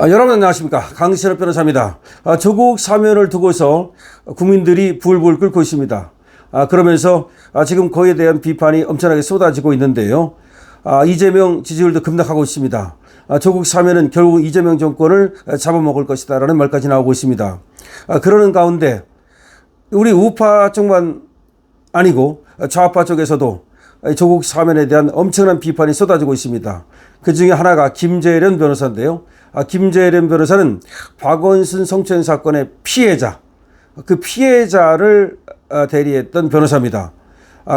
여러분 안녕하십니까. 강신업 변호사입니다. 조국 사면을 두고서 국민들이 불불 끓고 있습니다. 그러면서 지금 그에 대한 비판이 엄청나게 쏟아지고 있는데요. 이재명 지지율도 급락하고 있습니다. 조국 사면은 결국 이재명 정권을 잡아먹을 것이다 라는 말까지 나오고 있습니다. 그러는 가운데 우리 우파 쪽만 아니고 좌파 쪽에서도 조국 사면에 대한 엄청난 비판이 쏟아지고 있습니다. 그 중에 하나가 김재련 변호사인데요. 김재련 변호사는 박원순 성추행 사건의 피해자, 그 피해자를 대리했던 변호사입니다.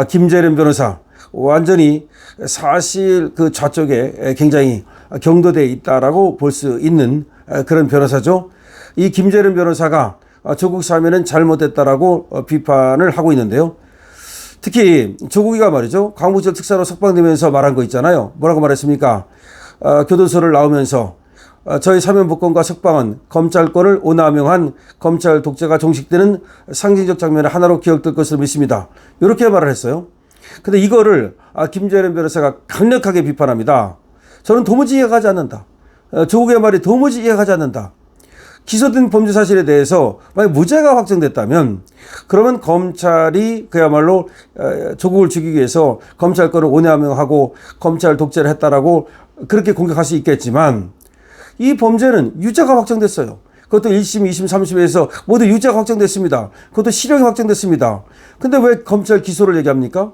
김재련 변호사 완전히 사실 그 좌쪽에 굉장히 경도되어 있다라고 볼 수 있는 그런 변호사죠. 이 김재련 변호사가 조국 사면은 잘못됐다라고 비판을 하고 있는데요. 특히 조국이가 말이죠. 광복절 특사로 석방되면서 말한 거 있잖아요. 뭐라고 말했습니까? 교도소를 나오면서 저희 사면복권과 석방은 검찰권을 오남용한 검찰 독재가 종식되는 상징적 장면의 하나로 기억될 것으로 믿습니다. 이렇게 말을 했어요. 근데 이거를 김재련 변호사가 강력하게 비판합니다. 저는 도무지 이해가 가지 않는다. 조국의 말이 도무지 이해가 가지 않는다. 기소된 범죄 사실에 대해서 만약 무죄가 확정됐다면 그러면 검찰이 그야말로 조국을 죽이기 위해서 검찰권을 오남용하고 검찰 독재를 했다라고 그렇게 공격할 수 있겠지만 이 범죄는 유죄가 확정됐어요. 그것도 1심, 2심, 3심에서 모두 유죄가 확정됐습니다. 그것도 실형이 확정됐습니다. 근데 왜 검찰 기소를 얘기합니까?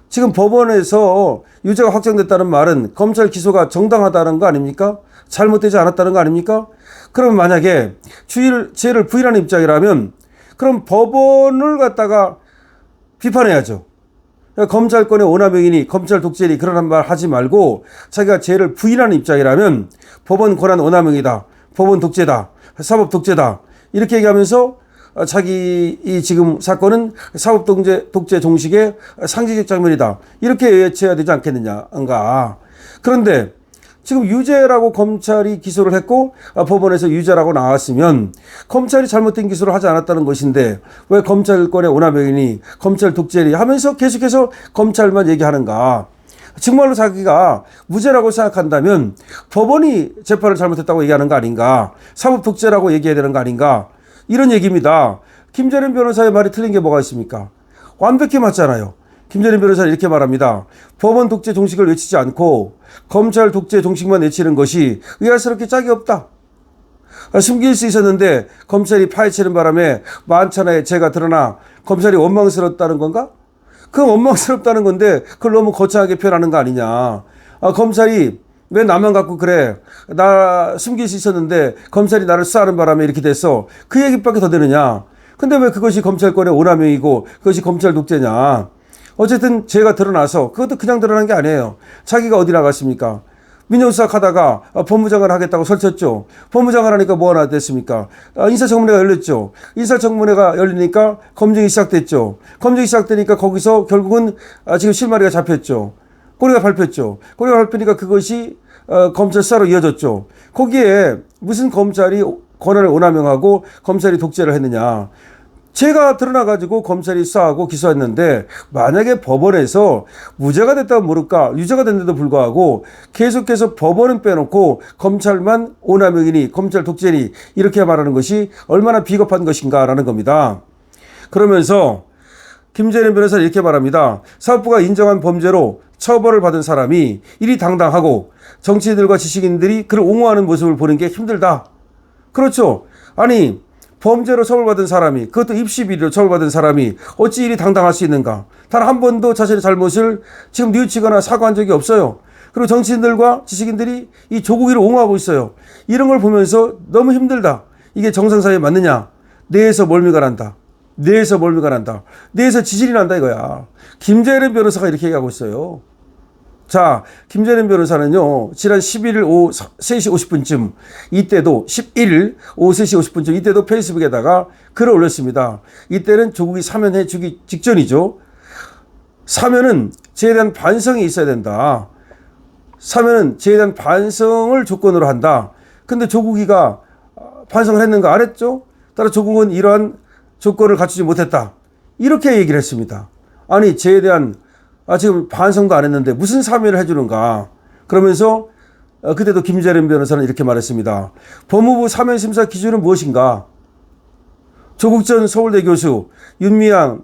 지금 법원에서 유죄가 확정됐다는 말은 검찰 기소가 정당하다는 거 아닙니까? 잘못되지 않았다는 거 아닙니까? 그럼 만약에 죄를 부인하는 입장이라면 그럼 법원을 갖다가 비판해야죠. 검찰권의 오남용이니 검찰 독재니 그런 말 하지 말고 자기가 죄를 부인하는 입장이라면 법원 권한 오남용이다. 법원 독재다. 사법 독재다. 이렇게 얘기하면서 자기 이 지금 사건은 사법 독재 종식의 상징적 장면이다. 이렇게 외쳐야 되지 않겠느냐인가. 그런데 지금 유죄라고 검찰이 기소를 했고 법원에서 유죄라고 나왔으면 검찰이 잘못된 기소를 하지 않았다는 것인데 왜 검찰권의 오남용이니 검찰 독재니 하면서 계속해서 검찰만 얘기하는가. 정말로 자기가 무죄라고 생각한다면 법원이 재판을 잘못했다고 얘기하는 거 아닌가. 사법 독재라고 얘기해야 되는 거 아닌가. 이런 얘기입니다. 김재련 변호사의 말이 틀린 게 뭐가 있습니까? 완벽히 맞잖아요. 김재련 변호사는 이렇게 말합니다. 법원 독재 종식을 외치지 않고 검찰 독재 종식만 외치는 것이 의아스럽게 짝이 없다. 숨길 수 있었는데 검찰이 파헤치는 바람에 만천하에 죄가 드러나 검찰이 원망스럽다는 건가? 그건 원망스럽다는 건데 그걸 너무 거창하게 표현하는 거 아니냐. 검찰이 왜 나만 갖고 그래. 나 숨길 수 있었는데 검찰이 나를 수사하는 바람에 이렇게 됐어. 그 얘기밖에 더 되느냐. 근데 왜 그것이 검찰권의 오남용이고 그것이 검찰 독재냐. 어쨌든 죄가 드러나서 그것도 그냥 드러난 게 아니에요. 자기가 어디 나갔습니까? 민정수석 하다가 법무장관 하겠다고 설쳤죠. 법무장관 하니까 뭐 하나 됐습니까? 인사청문회가 열렸죠. 인사청문회가 열리니까 검증이 시작됐죠. 검증이 시작되니까 거기서 결국은 지금 실마리가 잡혔죠. 꼬리가 밟혔죠. 꼬리가 밟히니까 그것이 검찰 수사로 이어졌죠. 거기에 무슨 검찰이 권한을 오남용하고 검찰이 독재를 했느냐. 죄가 드러나가지고 검찰이 수사하고 기소했는데 만약에 법원에서 무죄가 됐다면 모를까 유죄가 됐는데도 불구하고 계속해서 법원은 빼놓고 검찰만 오남용이니 검찰 독재니 이렇게 말하는 것이 얼마나 비겁한 것인가라는 겁니다. 그러면서 김재련 변호사는 이렇게 말합니다. 사법부가 인정한 범죄로 처벌을 받은 사람이 일이 당당하고 정치인들과 지식인들이 그를 옹호하는 모습을 보는 게 힘들다. 그렇죠. 아니 범죄로 처벌받은 사람이 그것도 입시비리로 처벌받은 사람이 어찌 일이 당당할 수 있는가. 단 한 번도 자신의 잘못을 지금 뉘우치거나 사과한 적이 없어요. 그리고 정치인들과 지식인들이 이 조국이를 옹호하고 있어요. 이런 걸 보면서 너무 힘들다. 이게 정상사회에 맞느냐. 뇌에서 멀미가 난다. 뇌에서 멀미가 난다. 뇌에서 지질이 난다 이거야. 김재련 변호사가 이렇게 얘기하고 있어요. 자, 김재련 변호사는요, 지난 11일 오후 3시 50분쯤, 이때도 11일 오후 3시 50분쯤, 이때도 페이스북에다가 글을 올렸습니다. 이때는 조국이 사면해 주기 직전이죠. 사면은 죄에 대한 반성이 있어야 된다. 사면은 죄에 대한 반성을 조건으로 한다. 근데 조국이가 반성을 했는가 안 했죠? 따라 조국은 이러한 조건을 갖추지 못했다. 이렇게 얘기를 했습니다. 아니, 죄에 대한 지금 반성도 안 했는데 무슨 사면을 해주는가. 그러면서 그때도 김재련 변호사는 이렇게 말했습니다. 법무부 사면심사 기준은 무엇인가? 조국 전 서울대 교수, 윤미향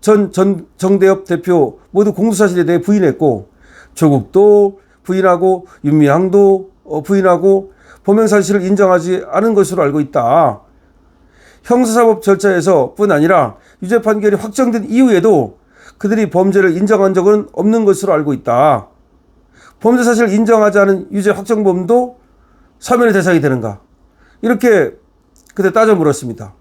전 정대협 대표 모두 공소사실에 대해 부인했고, 조국도 부인하고 윤미향도 부인하고 범행사실을 인정하지 않은 것으로 알고 있다. 형사사법 절차에서 뿐 아니라 유죄 판결이 확정된 이후에도 그들이 범죄를 인정한 적은 없는 것으로 알고 있다. 범죄 사실을 인정하지 않은 유죄 확정범도 사면의 대상이 되는가? 이렇게 그때 따져 물었습니다.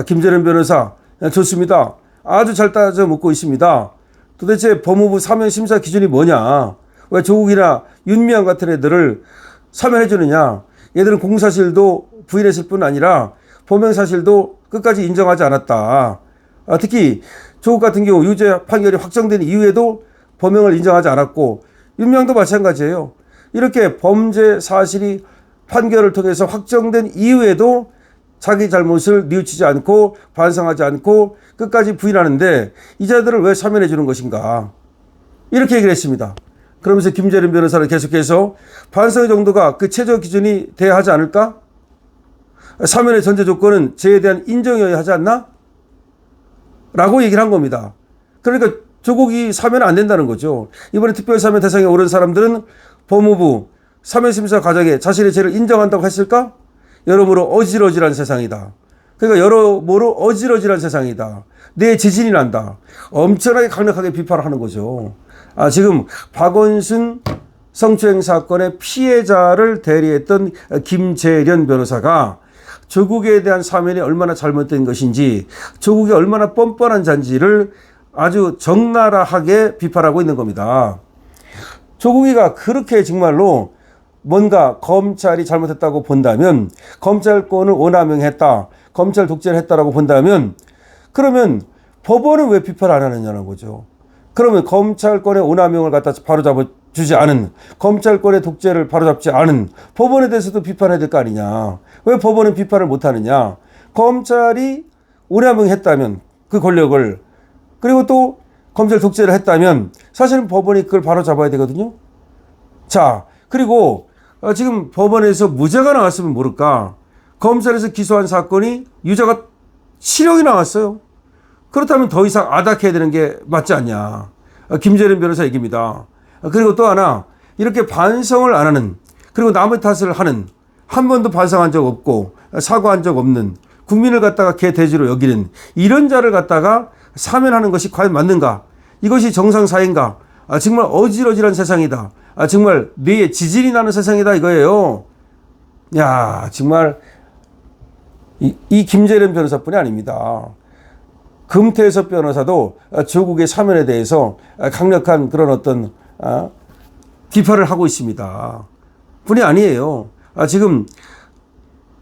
김재련 변호사, 좋습니다. 아주 잘 따져 묻고 있습니다. 도대체 법무부 사면 심사 기준이 뭐냐? 왜 조국이나 윤미향 같은 애들을 사면해 주느냐? 얘들은 공사실도 부인했을 뿐 아니라 범행 사실도 끝까지 인정하지 않았다. 특히 조국 같은 경우 유죄 판결이 확정된 이후에도 범행을 인정하지 않았고, 윤미향도 마찬가지예요. 이렇게 범죄 사실이 판결을 통해서 확정된 이후에도 자기 잘못을 뉘우치지 않고 반성하지 않고 끝까지 부인하는데 이 자들을 왜 사면해 주는 것인가? 이렇게 얘기를 했습니다. 그러면서 김재련 변호사는 계속해서 반성의 정도가 그 최저 기준이 돼야 하지 않을까? 사면의 전제 조건은 죄에 대한 인정이어야 하지 않나? 라고 얘기를 한 겁니다. 그러니까 조국이 사면 안 된다는 거죠. 이번에 특별사면 대상에 오른 사람들은 법무부 사면심사 과정에 자신의 죄를 인정한다고 했을까? 여러모로 어질어질한 세상이다. 그러니까 여러모로 어질어질한 세상이다. 내 지진이 난다. 엄청나게 강력하게 비판을 하는 거죠. 지금 박원순 성추행 사건의 피해자를 대리했던 김재련 변호사가 조국에 대한 사면이 얼마나 잘못된 것인지, 조국이 얼마나 뻔뻔한 잔지를 아주 적나라하게 비판하고 있는 겁니다. 조국이가 그렇게 정말로 뭔가 검찰이 잘못했다고 본다면, 검찰권을 오남용했다, 검찰 독재를 했다라고 본다면, 그러면 법원은 왜 비판 안 하느냐는 거죠. 그러면 검찰권의 오남용을 갖다 바로잡아 주지 않은, 검찰권의 독재를 바로잡지 않은 법원에 대해서도 비판해야 될 거 아니냐. 왜 법원은 비판을 못 하느냐. 검찰이 오남용했다면 그 권력을, 그리고 또 검찰 독재를 했다면 사실은 법원이 그걸 바로잡아야 되거든요. 자, 그리고 지금 법원에서 무죄가 나왔으면 모를까. 검찰에서 기소한 사건이 유죄가 실형이 나왔어요. 그렇다면 더 이상 아닥해야 되는 게 맞지 않냐. 김재련 변호사 얘기입니다. 그리고 또 하나, 이렇게 반성을 안 하는, 그리고 남의 탓을 하는, 한 번도 반성한 적 없고 사과한 적 없는, 국민을 갖다가 개돼지로 여기는 이런 자를 갖다가 사면하는 것이 과연 맞는가? 이것이 정상사회인가? 정말 어질어질한 세상이다. 정말 뇌에 지진이 나는 세상이다 이거예요. 야, 정말 이 김재련 변호사뿐이 아닙니다. 금태섭 변호사도 조국의 사면에 대해서 강력한 그런 어떤 비판을 하고 있습니다. 뿐이 아니에요. 지금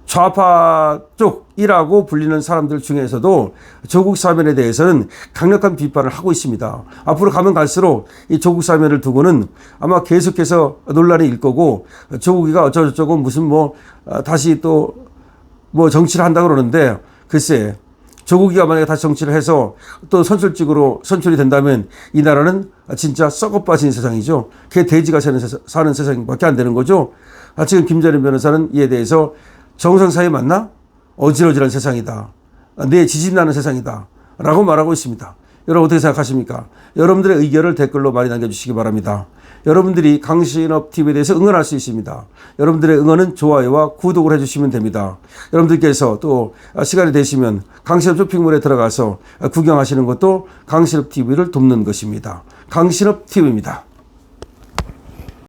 좌파 쪽이라고 불리는 사람들 중에서도 조국 사면에 대해서는 강력한 비판을 하고 있습니다. 앞으로 가면 갈수록 이 조국 사면을 두고는 아마 계속해서 논란이 일 거고, 조국이가 어쩌고저쩌고 무슨 다시 또 정치를 한다고 그러는데, 글쎄, 조국이가 만약에 다시 정치를 해서 또 선출직으로 선출이 된다면 이 나라는 진짜 썩어 빠진 세상이죠. 개 돼지가 사는 세상밖에 안 되는 거죠. 지금 김재련 변호사는 이에 대해서 정상사회 맞나? 어질어질한 세상이다. 내 지진나는 세상이다. 라고 말하고 있습니다. 여러분 어떻게 생각하십니까? 여러분들의 의견을 댓글로 많이 남겨주시기 바랍니다. 여러분들이 강신업TV에 대해서 응원할 수 있습니다. 여러분들의 응원은 좋아요와 구독을 해주시면 됩니다. 여러분들께서 또 시간이 되시면 강신업 쇼핑몰에 들어가서 구경하시는 것도 강신업TV를 돕는 것입니다. 강신업TV입니다.